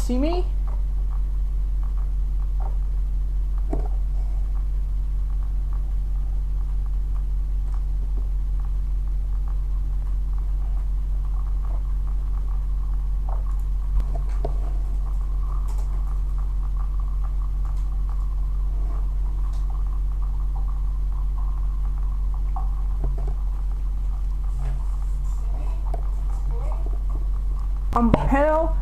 see me? Hello?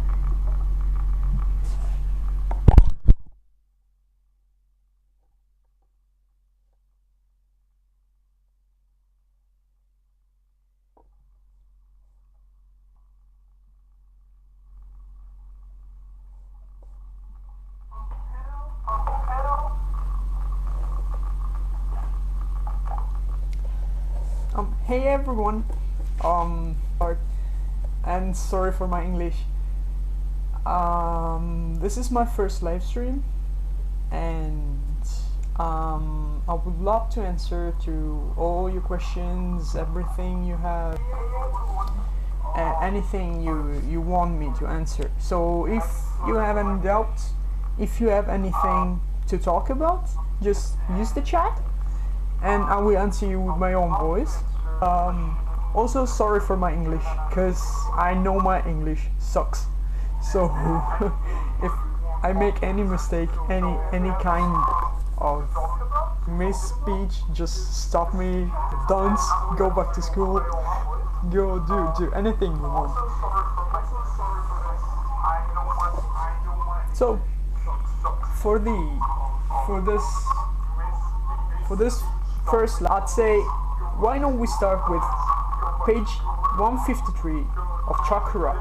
Hey everyone. And sorry for my English. This is my first live stream, and I would love to answer to all your questions, everything you have, anything you want me to answer. So if you have any doubts, if you have anything to talk about, just use the chat, and I will answer you with my own voice. Also, sorry for my English, because I know my English sucks. So if I make any mistake, any kind of misspeech, just stop me. Dance, go back to school, go do anything you want. So for this first, I'd say, why don't we start with page 153 of Chakra.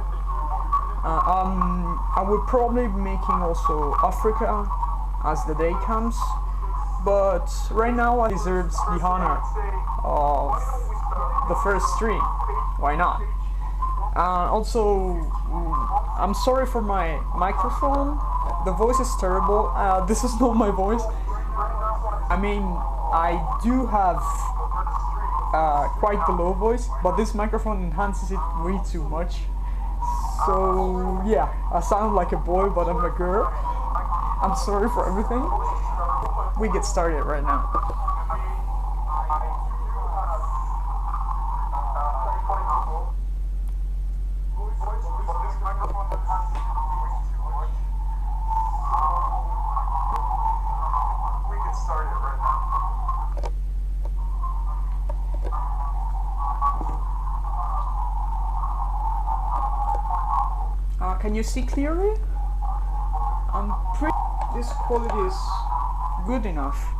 I will probably be making also Africa as the day comes, but right now I deserve the honor of the first stream. Why not? Also, I'm sorry for my microphone. The voice is terrible. This is not my voice. I mean, I do have quite the low voice, but this microphone enhances it way too much. So yeah, I sound like a boy, but I'm a girl. I'm sorry for everything. We get started right now. Can you see clearly? I'm pretty. This quality is good enough.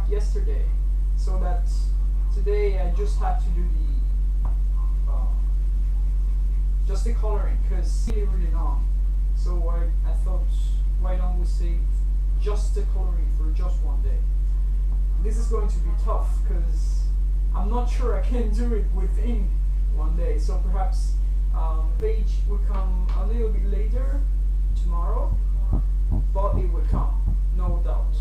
Yesterday, so that today I just had to do just the coloring, because it's really long. So I thought, why don't we save just the coloring for just one day? This is going to be tough because I'm not sure I can do it within one day. So perhaps page will come a little bit later tomorrow, but it will come, no doubt.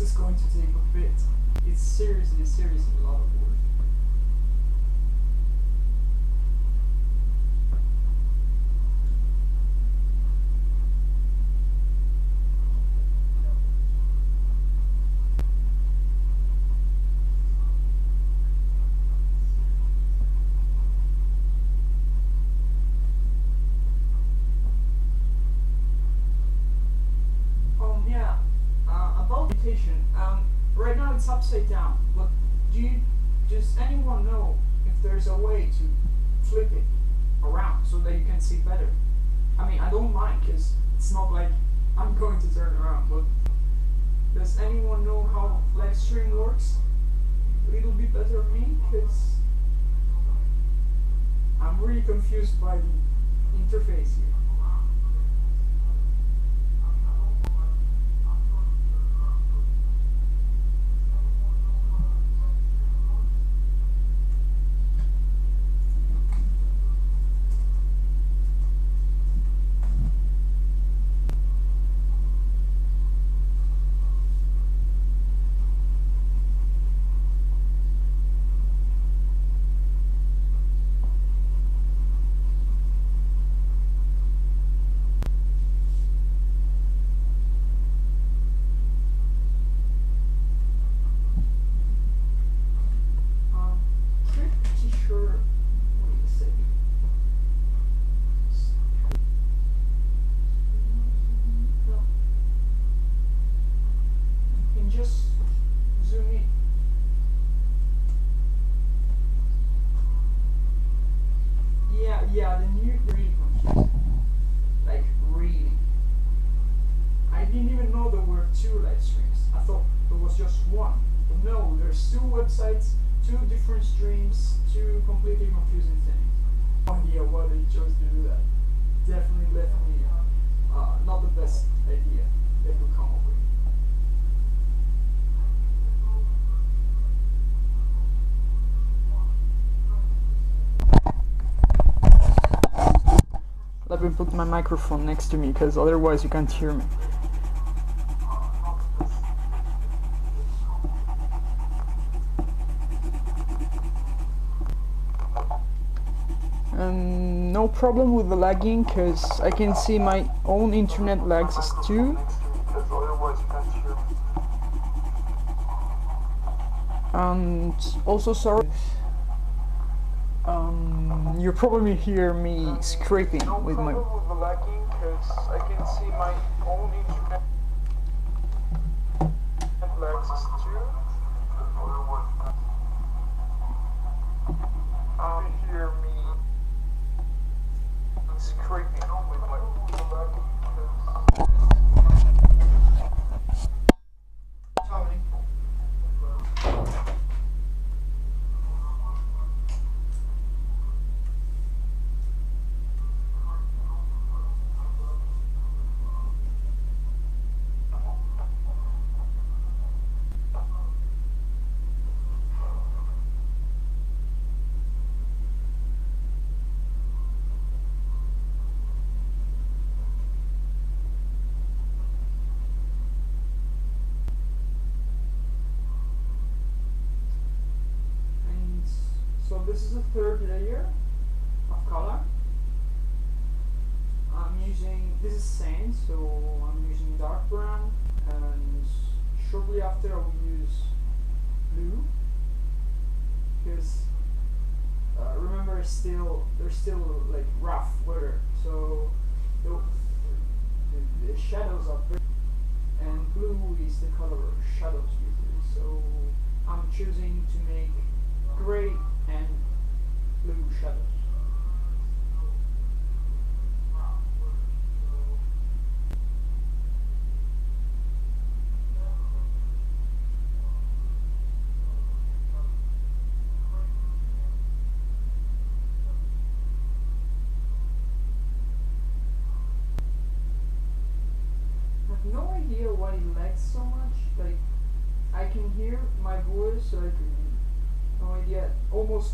is going to take a bit. It's seriously a lot of work. About mutation, right now it's upside down, but does anyone know if there's a way to flip it around so that you can see better? I mean, I don't mind, because it's not like I'm going to turn around, but does anyone know how Livestream works? A little bit better than me, because I'm really confused by the interface here. Just zoom in. Yeah, the new really confused. Like really. I didn't even know there were 2 live streams. I thought there was just one. But no, there's 2 websites, 2 different streams, 2 completely confusing things. No idea why they chose to do that. Definitely left me not the best idea they could come up with. Let me put my microphone next to me, because otherwise you can't hear me. No problem with the lagging, because I can see my own internet lags too. And also, sorry, you probably hear me scraping with my... lagging, because I can see my own internet lags too. You hear me scraping with my lagging, so this is the 3rd layer of color. This is sand, so I'm using dark brown, and shortly after I will use blue, because remember there's still like rough weather, so the shadows are very, and blue is the color of shadows usually, so I'm choosing to make gray and blue shadows. I have no idea why it lags so much. Like, I can hear my voice, so I can... No idea. Almost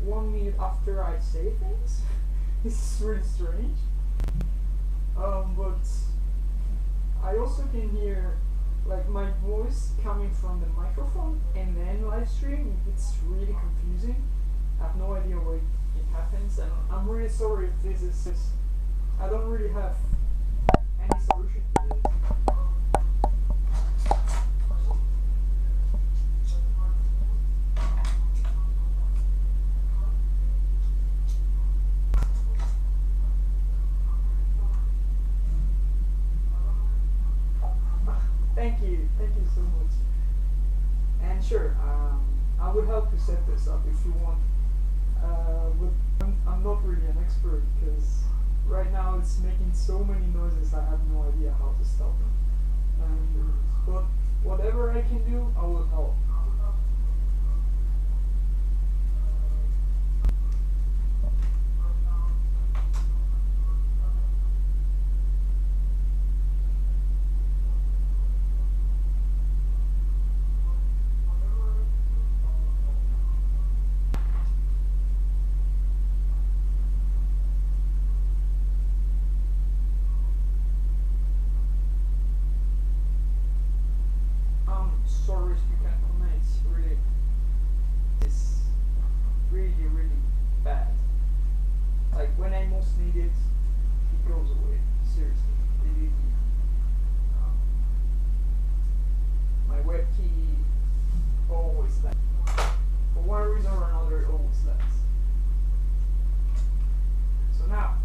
1 minute after I say things. This is really strange. But I also can hear like my voice coming from the microphone and then live stream, it's really confusing. I have no idea why it happens, and I'm really sorry if this is. I don't really have any solution to this. Thank you so much. And sure, I would help you set this up if you want. But I'm not really an expert because right now it's making so many noises I have no idea how to stop them. But whatever I can do, I will help. Sorry if you can comment, it's really bad. Like when I most need it, it goes away. Seriously, believe me. My web key always lags. For one reason or another, it always lags. So now,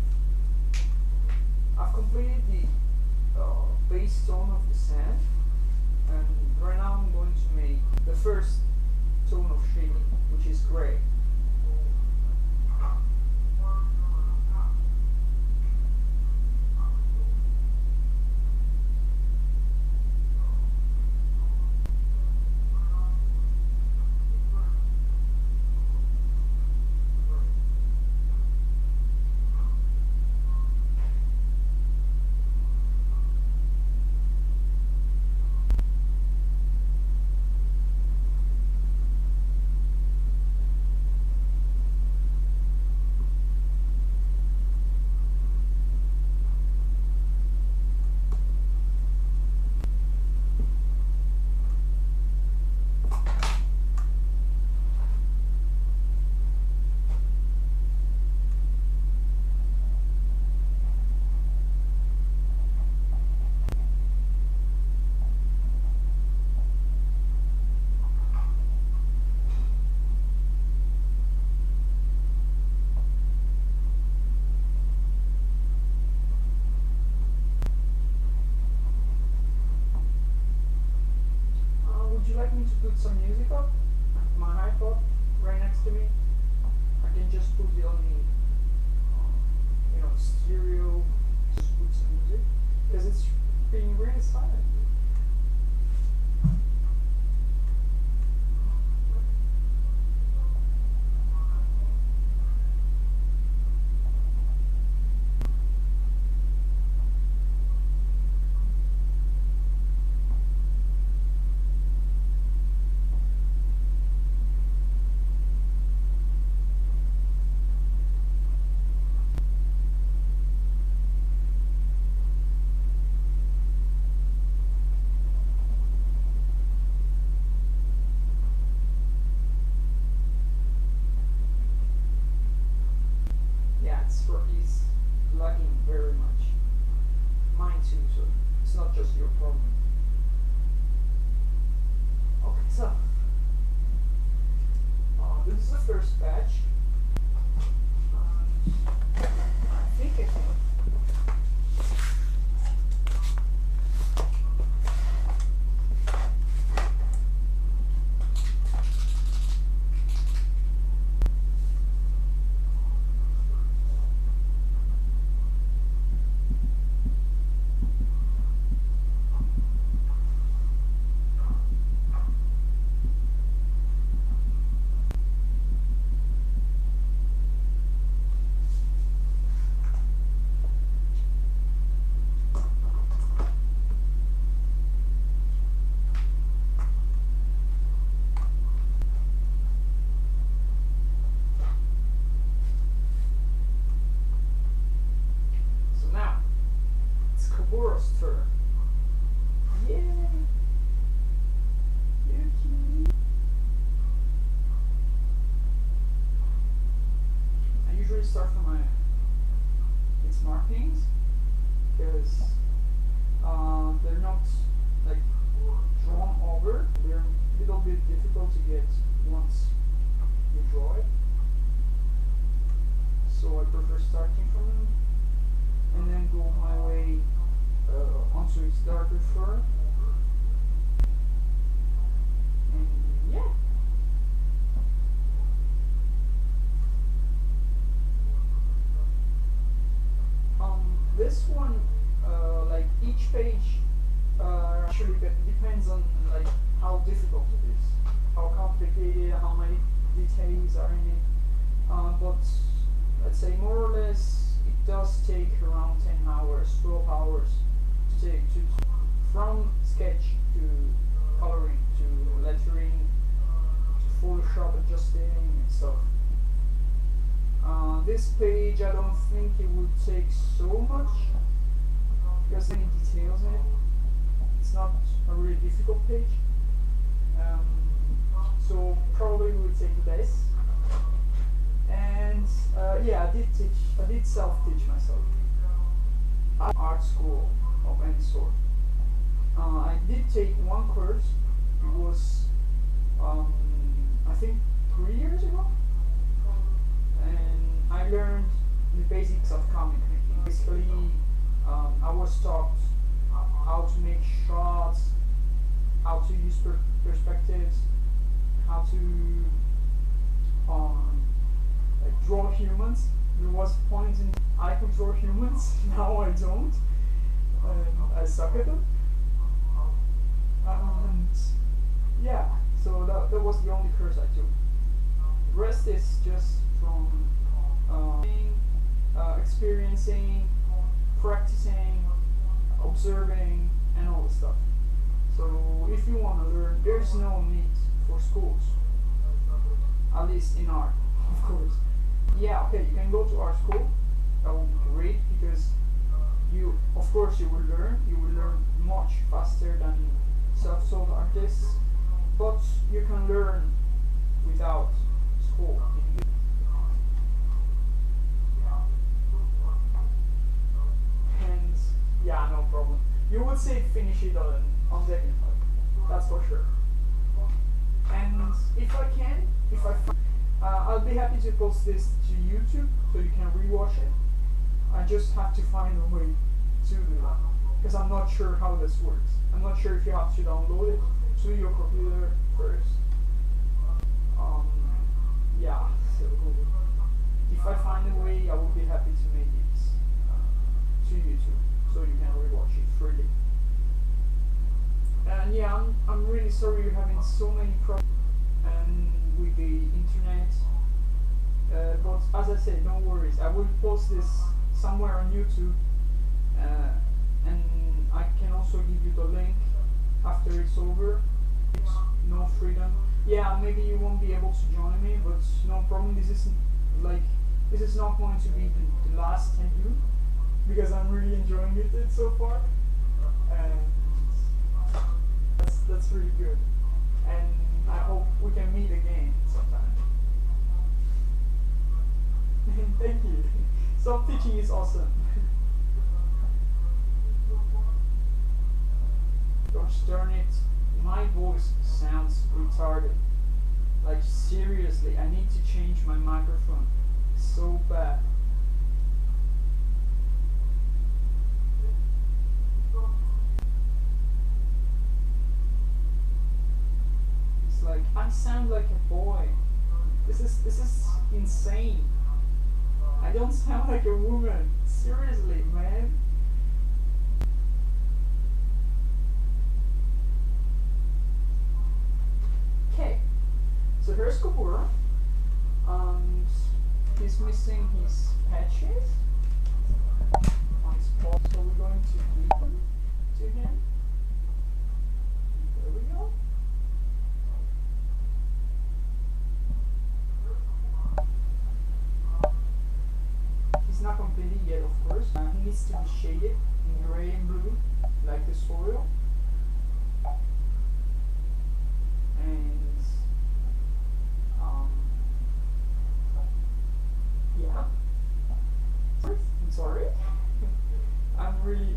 I've completed the base tone of the sand. And right now I'm going to make the first tone of shading, which is gray. Would you like me to put some music up? My iPod right next to me. I can just put it on the, stereo. Just put some music because it's being really silent. this one, like each page, actually depends on like how difficult it is, how complicated, how many details are in it. But let's say more or less, it does take around 10 hours, 12 hours to take from sketch to coloring to lettering to Photoshop adjusting and stuff. This page, I don't think it would take so much because any details in it. It's not a really difficult page, so probably would take less. And yeah, I did self-teach myself. Art school of any sort. I did take one course. It was I think 3 years ago, and I learned the basics of comic making. Basically, I was taught how to make shots, how to use perspectives, how to like draw humans. There was a point in I could draw humans, now I don't. I suck at them. And yeah, so that was the only course I took. The rest is just from experiencing, practicing, observing, and all the stuff. So if you want to learn, there's no need for schools, at least in art, of course. Yeah, okay, you can go to art school. That would be great because you will learn much faster than self-taught artists, but you can learn without school. And yeah, no problem. You would say finish it on Technified, that's for sure. And if I can, I'll be happy to post this to YouTube so you can rewatch it. I just have to find a way to do that because I'm not sure how this works. I'm not sure if you have to download it to your computer first. Yeah, so if I find a way, I will be happy to make it to YouTube so you can rewatch it freely. And yeah, I'm really sorry you're having so many problems with the internet. But as I said, no worries. I will post this somewhere on YouTube, and I can also give you the link after it's over. No freedom. Yeah, maybe you won't be able to join me, but no problem. This is not going to be the last I do because I'm really enjoying it so far, and that's really good. And I hope we can meet again sometime. Thank you. Self-teaching is awesome. Gosh darn it, my voice sounds retarded. Like seriously, I need to change my microphone. It's so bad. It's like I sound like a boy. This is insane. I don't sound like a woman. Seriously, man. Okay, so here's Kabura, and he's missing his patches on his paw, so we're going to give them to him. There we go. He's not completed yet, of course. He needs to be shaded in gray and blue, like the soil. And yeah, I'm sorry. I'm really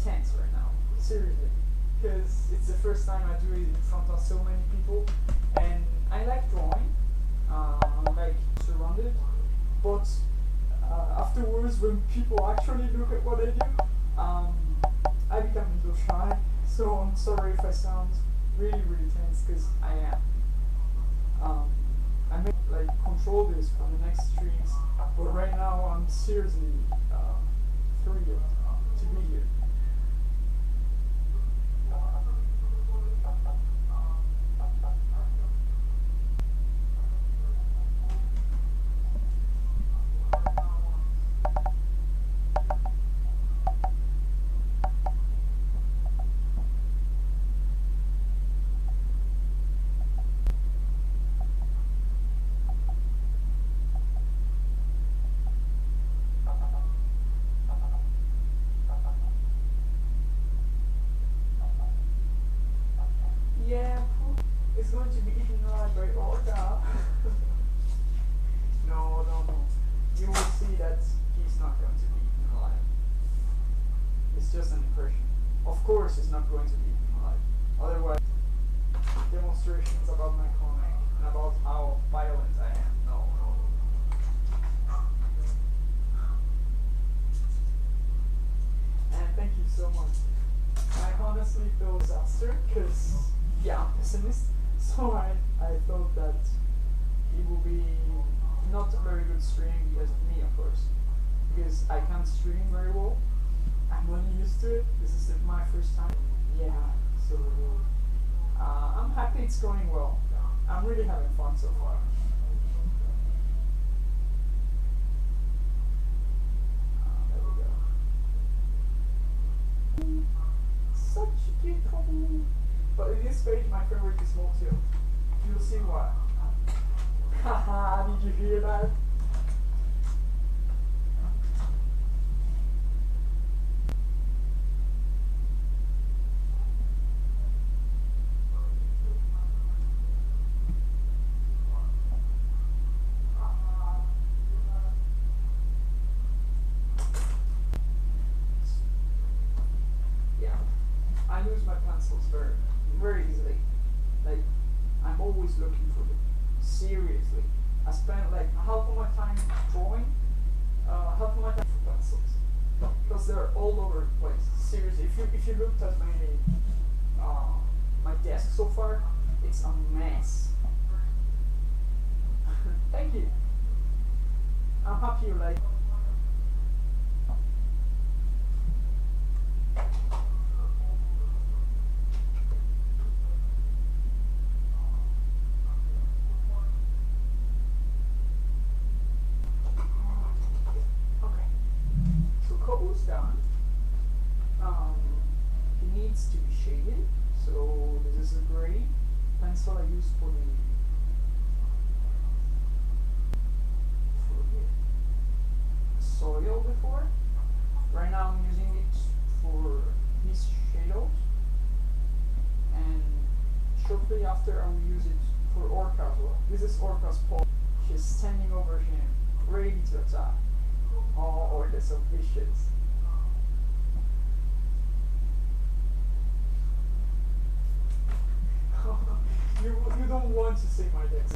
tense right now, seriously, because it's the first time I do it in front of so many people, and I like drawing, I like surrounded, but afterwards when people actually look at what I do, I become a little shy. So I'm sorry if I sound really tense, because I am. I may like control this for the next streams, but right now I'm seriously thrilled to be here. Yeah, it's going to be eaten alive by Orca. No, no, no. You will see that he's not going to be eaten alive. It's just an impression. Of course, it's not going to be eaten alive. Otherwise, demonstrations about my comic and about how violent I am. No, no. And thank you so much. I honestly feel disaster because, yeah, I'm a pessimist. So I thought that it will be not a very good stream because of me, of course. Because I can't stream very well. I'm not used to it. This is my first time. Yeah, so I'm happy it's going well. I'm really having fun so far. There we go. Such a cute couple. But in this page, my favorite is Multio. You'll see why. Haha, did you hear that? Yeah, I lose my pencils very easily. Like, I'm always looking for them. Seriously. I spent like half of my time drawing, half of my time for pencils. Because they're all over the place. Seriously, if you looked at my desk so far, it's a mess. Thank you. I'm happy you like. Done. It needs to be shaded, so this is a gray pencil I used for the soil before. Right now I'm using it for these shadows, and shortly after I will use it for Orca as well. This is Orca's paw. She's standing over him, ready to attack. Oh, they're so vicious. You don't want to see my deck.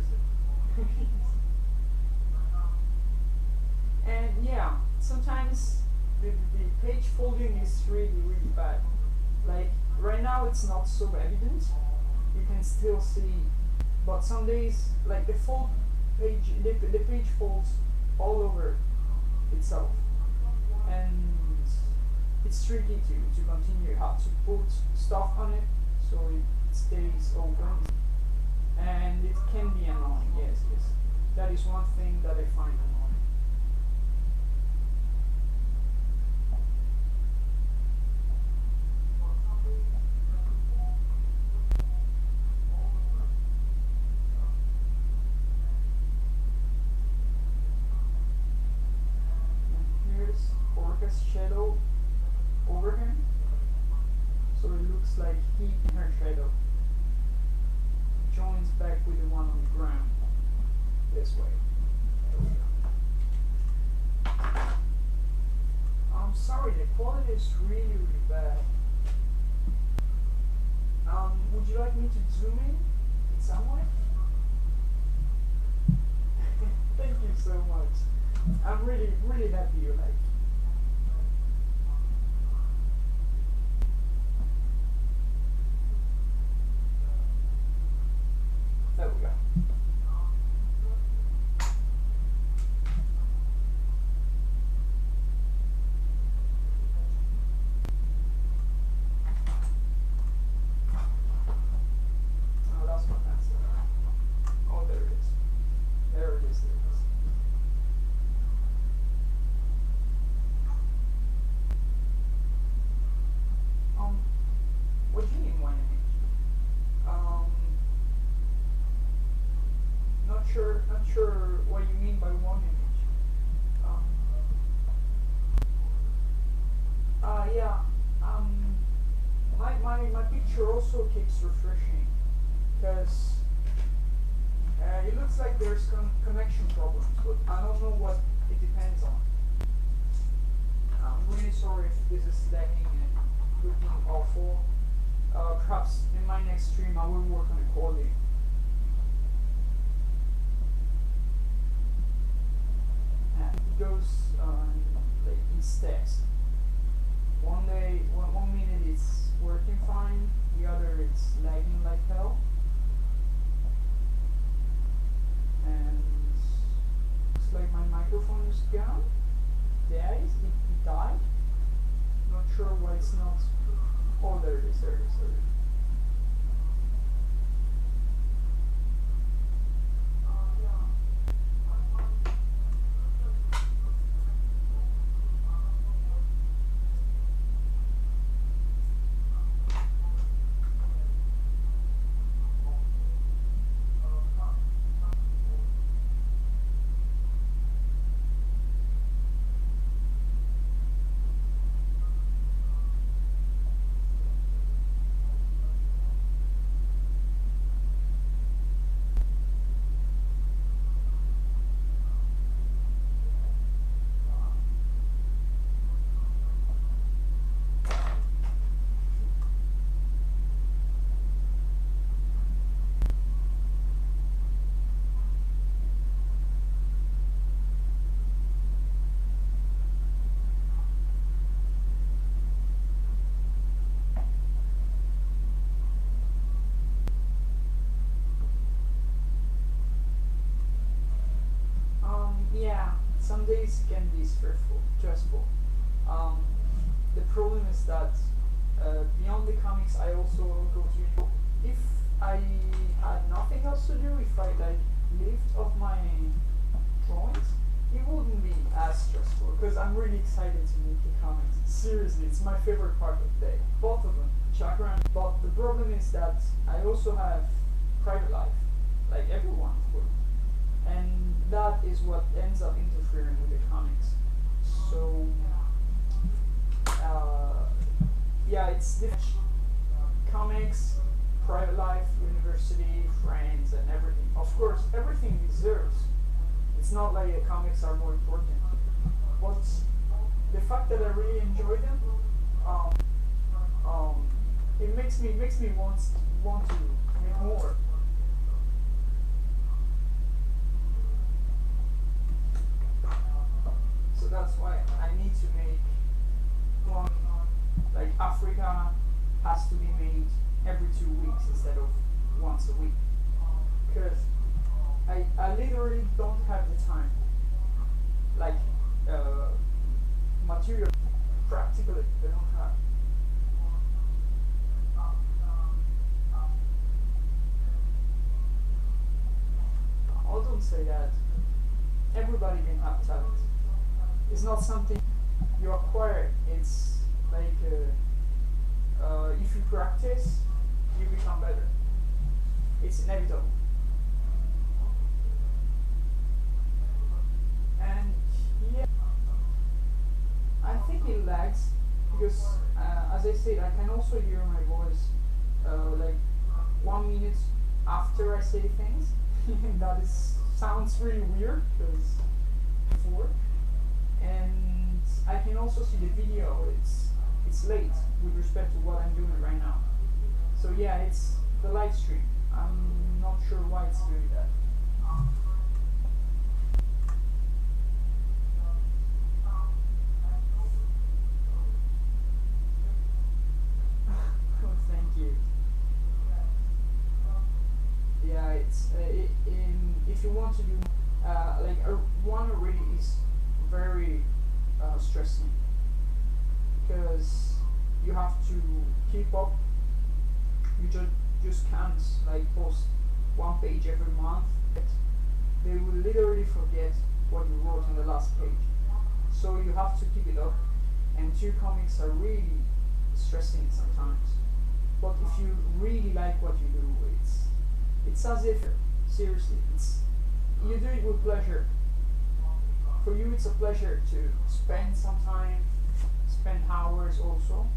And yeah, sometimes the page folding is really bad. Like right now it's not so evident. You can still see, but some days like the page folds all over itself, and it's tricky to continue. You have to put stuff on it so it stays open, and it can be annoying. Yes, that is one thing that I find annoying. And here's Orca's shadow over him, so it looks like he and her shadow joins back with the one on the ground this way. I'm sorry, the quality is really bad. Would you like me to zoom in somewhere? Thank you so much. I'm really happy you like. There we go. keeps refreshing because it looks like there's connection problems, but I don't know what it depends on. I'm really sorry if this is lagging and looking awful. Perhaps in my next stream I will work on the quality. And it goes like in steps. One minute it's working fine, the other it's lagging like hell. And looks like my microphone is gone. There it is, it died. Not sure why it's not. Oh, there it is, there it is, there it is. Yeah, some days can be stressful. The problem is that beyond the comics, I also go to. If I had nothing else to do, if I like lived off my drawings, it wouldn't be as stressful because I'm really excited to make the comics. Seriously, it's my favorite part of the day. Both of them, chakra. But the problem is that I also have private life, like everyone, of course. And that is what ends up interfering with the comics. So yeah, it's different. Comics, private life, university, friends, and everything. Of course, everything deserves. It's not like the comics are more important, but the fact that I really enjoy them, it makes me want to make more. So that's why I need to make one. Like Africa has to be made every 2 weeks instead of once a week, because I literally don't have the time. Like material, practically, I don't have. I don't say that. Everybody can have talent. It's not something you acquire. It's like if you practice, you become better. It's inevitable. And yeah, I think it lags because, as I said, I can also hear my voice like 1 minute after I say things. That sounds really weird because before. And I can also see the video. It's late with respect to what I'm doing right now. So yeah, it's the live stream. I'm not sure why it's doing that. Oh, thank you. Yeah, it's if you want to do like one already is very stressing because you have to keep up. You just can't like post 1 page every month. They will literally forget what you wrote on the last page. So you have to keep it up. And 2 comics are really stressing sometimes. But if you really like what you do, it's as if, seriously, you do it with pleasure. For you, it's a pleasure to spend some time, spend hours also,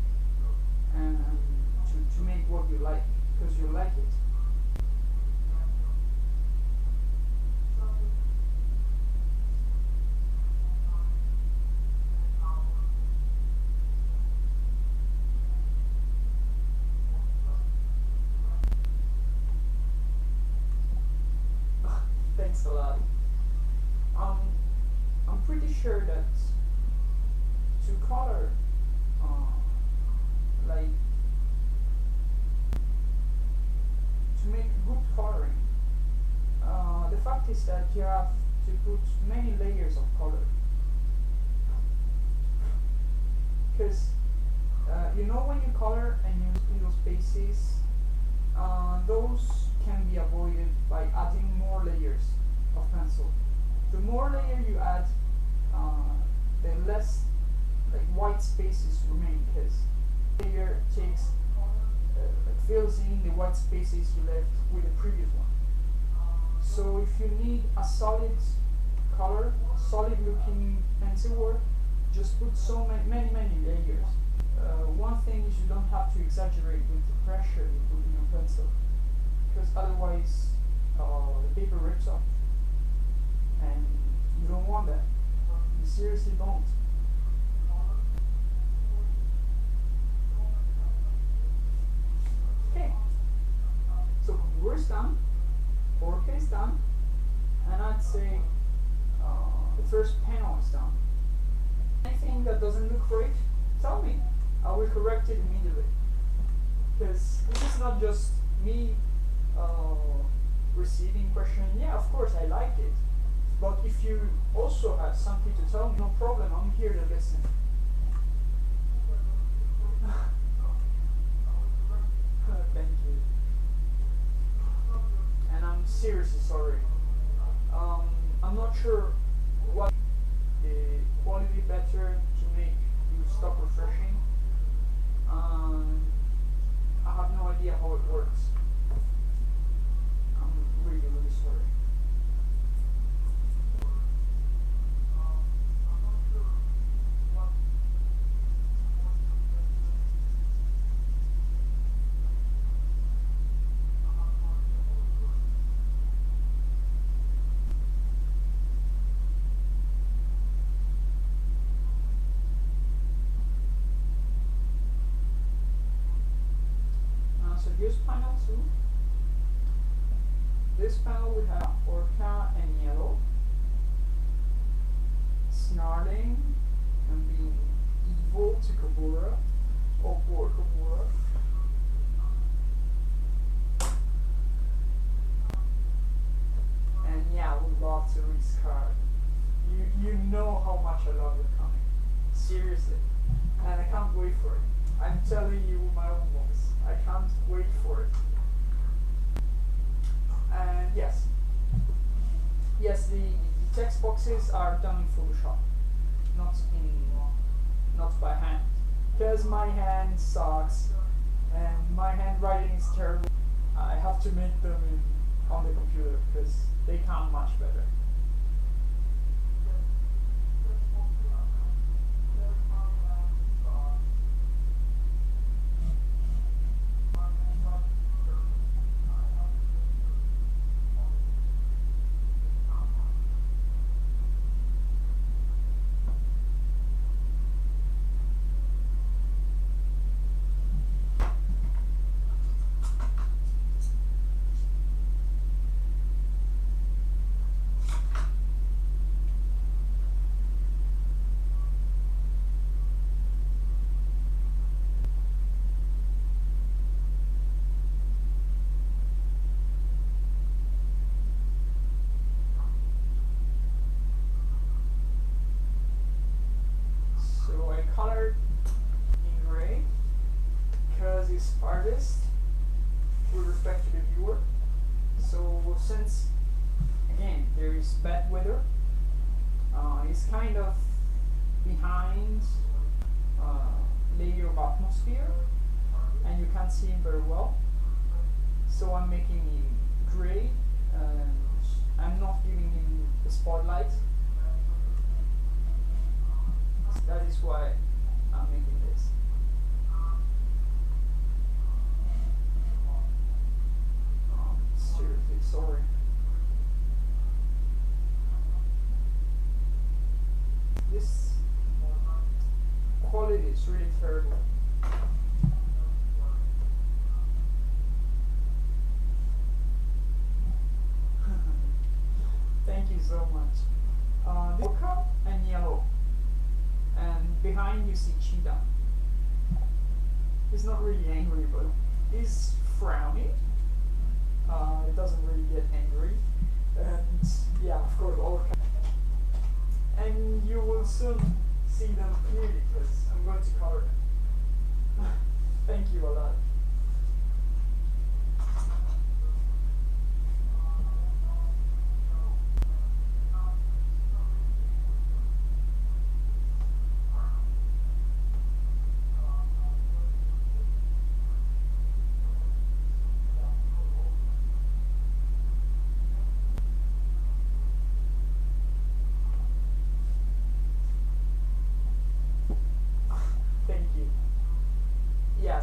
and to make what you like. because you like it. Thanks a lot. I'm pretty sure that to color, like to make good coloring, the fact is that you have to put many layers of color. Because you know, when you color and use little spaces, those can be avoided by adding more layers of pencil. The more layer you add, the less like white spaces remain, because layer takes fills in the white spaces you left with the previous one. So if you need a solid color, solid looking pencil work, just put so many layers. One thing is you don't have to exaggerate with the pressure you put in your pencil, because otherwise the paper rips off, and you don't want that. You seriously don't. Okay, so Kabur is done, Orca is done, and I'd say the first panel is done. Anything that doesn't look right, tell me. I will correct it immediately. Because this is not just me receiving question. Yeah, of course I like it. But if you also have something to tell me, no problem, I'm here to listen. Thank you. And I'm seriously sorry. I'm not sure what the quality better to make you stop refreshing. I have no idea how it works. I'm really sorry. So here's panel 2. This panel would have Orca and yellow, snarling and being evil to Kabura. Oh, poor Kabura. And yeah, I would love to read Scar. You know how much I love your comic. Seriously. And I can't wait for it. I'm telling you with my own voice. I can't wait for it. And yes, the text boxes are done in Photoshop, not by hand, because my hand sucks and my handwriting is terrible. I have to make them on the computer because they come much better. Colored in gray because it's farthest with respect to the viewer. So since again there is bad weather, it's kind of behind layer of atmosphere and you can't see him very well. So I'm making him gray and I'm not giving him the spotlight. That is why I'm making this. It's really terrible. Thank you so much. This cup and yellow, and behind you see cheetah. He's not really angry, but he's frowning. It doesn't really get angry, and yeah, of course, all and you will soon see them clearly because I'm going to color them. Thank you a lot.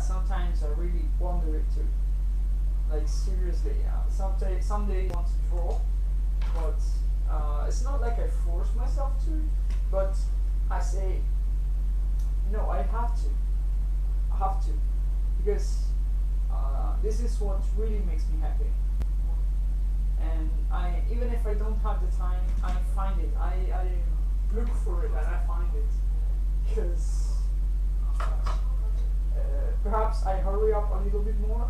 Sometimes I really wonder it too. Like seriously, some days I want to draw, but it's not like I force myself to, but I say, no, I have to, because this is what really makes me happy. And even if I don't have the time, I find it. I look for it and I find it, because perhaps I hurry up a little bit more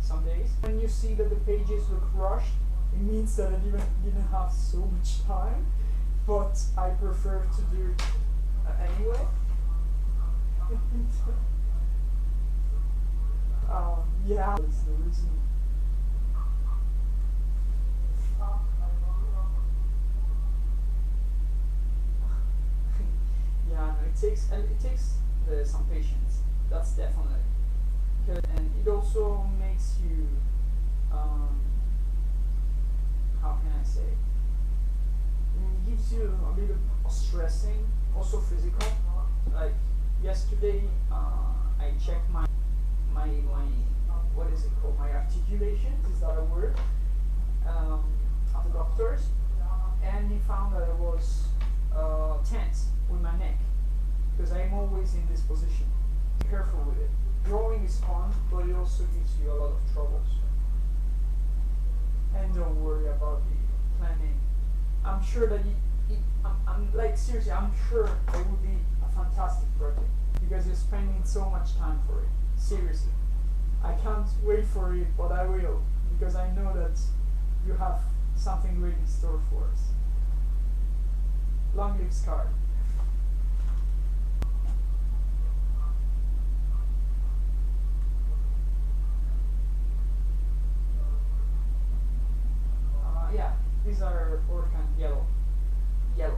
some days. When you see that the pages look rushed, it means that I didn't have so much time, but I prefer to do it anyway. Yeah, that's the reason. Yeah, no, it takes some patience. That's definitely good, and it also makes you how can I say, it gives you a bit of stressing, also physical. Like yesterday I checked my what is it called, my articulation, is that a word, at the doctor's, and he found that I was tense with my neck because I'm always in this position. Be careful with it. Drawing is fun, but it also gives you a lot of troubles. And don't worry about the planning. I'm sure that I'm like seriously, I'm sure it will be a fantastic project because you're spending so much time for it. Seriously, I can't wait for it, but I will, because I know that you have something great in store for us. Long live Scar. Yeah, these are Orcan yellow. Yeah,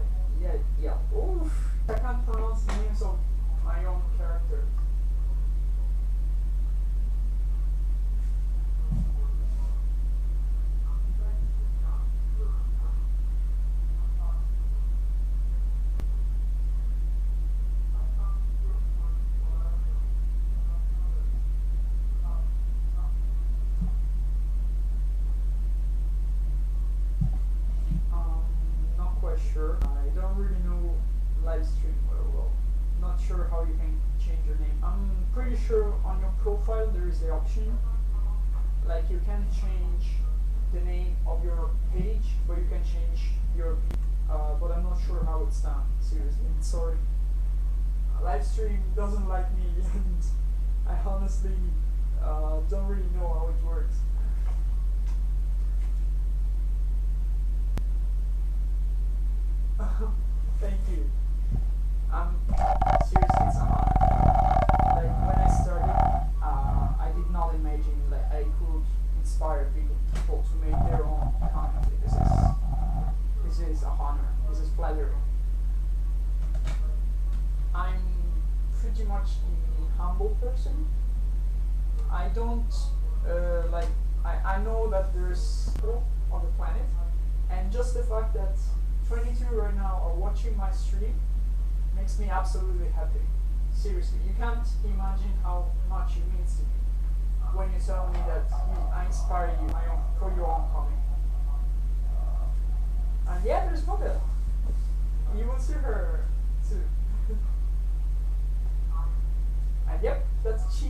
oof. I can't pronounce the names of my own characters. Sure. I don't really know Livestream very well. Not sure how you can change your name. I'm pretty sure on your profile there is the option, like you can change the name of your page, but you can change your but I'm not sure how it's done. Seriously, I'm sorry. Livestream doesn't like me, and I honestly don't really know how it works. Thank you. Seriously, it's an honor. Like when I started, I did not imagine that I could inspire people to make their own content. This is a honor. This is flattering. I'm pretty much a humble person. I don't I know that there's people on the planet, and just the fact that 22 right now are watching my stream makes me absolutely happy. Seriously, you can't imagine how much it means to me when you tell me that I inspire you for your own comic. And yeah, there's Mother. You will see her too.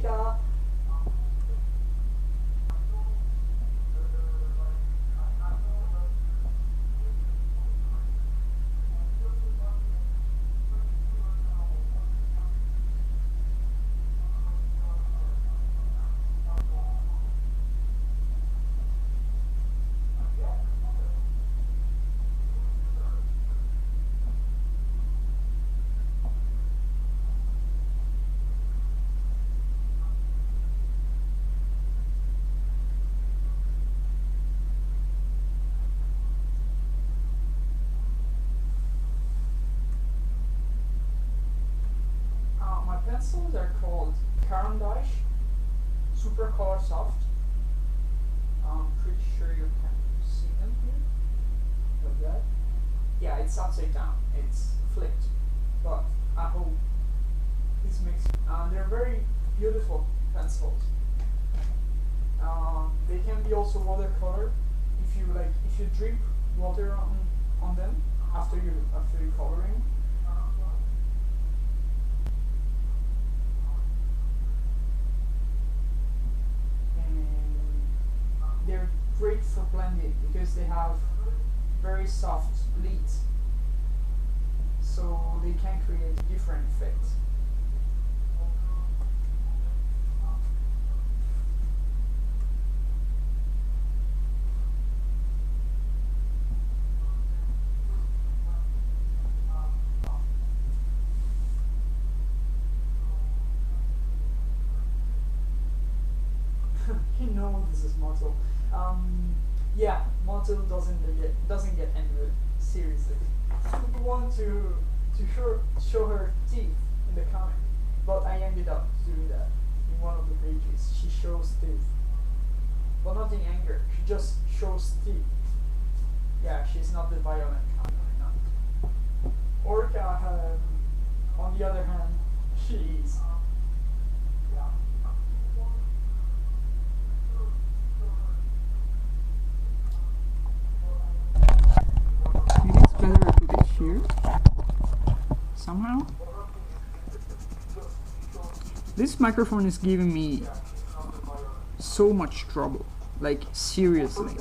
감사합니다. My pencils are called Carandash Super Color Soft. I'm pretty sure you can see them here, like that. Yeah, it's upside down, it's flipped, but I hope this makes they're very beautiful pencils. They can be also watercolor if you like, if you drip water on them after you coloring. They're great for blending because they have very soft leads, so they can create different effects. He knows this is Mortal. Yeah, Mortal doesn't get angered seriously. We want to show her teeth in the comic, but I ended up doing that in one of the pages. She shows teeth, but not in anger. She just shows teeth. Yeah, she's not the violent kind. No. Orca, on the other hand, she is. Yeah. Maybe it's better I put it here somehow. This microphone is giving me so much trouble, like seriously.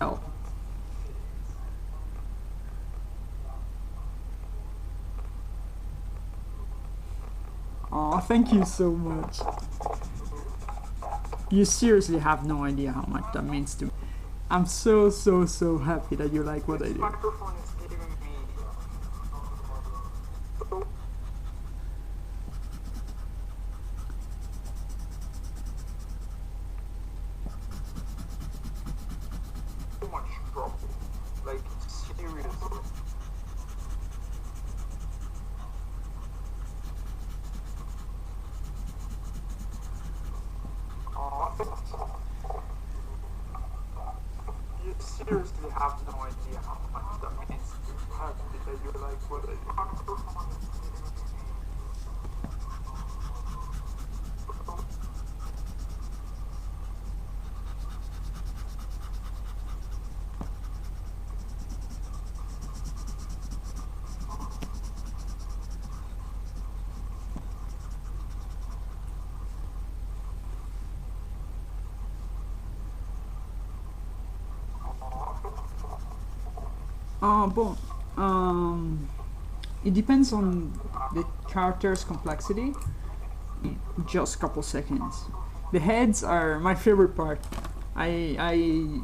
Oh. Aw, thank you so much. You seriously have no idea how much that means to me. I'm so happy that you like what I do. You seriously have no idea how much that means to have that you like what I do. It depends on the character's complexity. Just a couple seconds. The heads are my favorite part. I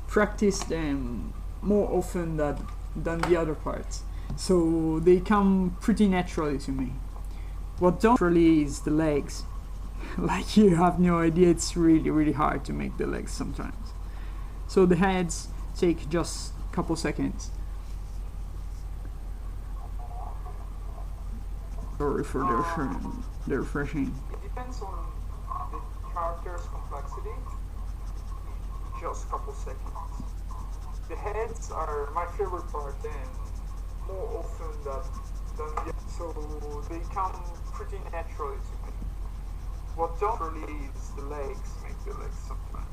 practice them more often than the other parts, so they come pretty naturally to me. What don't really is the legs. Like, you have no idea, it's really hard to make the legs sometimes. So the heads take just a couple seconds. Sorry for the refreshing. It depends on the character's complexity. Just a couple seconds. The heads are my favorite part, and more often than the so they come pretty naturally to me. What don't really is the legs, make the legs sometimes.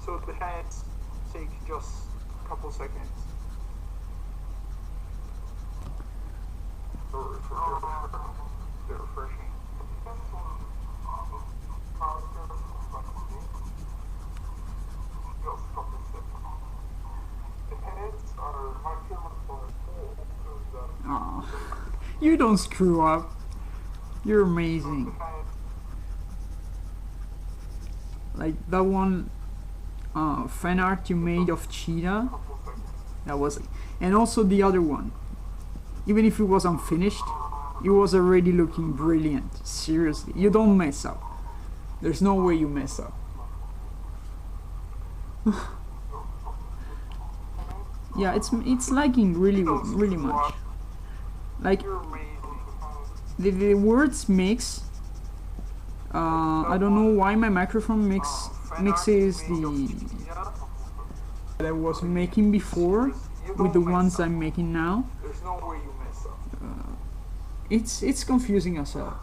So the heads take just a couple seconds. Sorry for the refreshing. You don't screw up. You're amazing. Like that one fan art you made of Cheetah. That was, and also the other one. Even if it was unfinished, it was already looking brilliant. Seriously, you don't mess up. There's no way you mess up. Yeah, it's lagging really much. Like the words mix. I don't know why my microphone mixes the that I was making before with the ones I'm making now. There's no way you mess up. It's confusing as hell.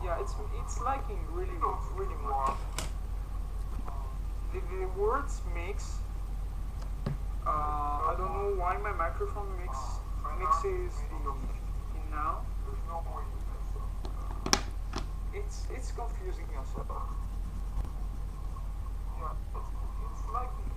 Yeah, it's lagging really much. The words mix. I don't know why my microphone mixes the in now. There's no way you mess up. It's confusing as well. Yeah, it's lagging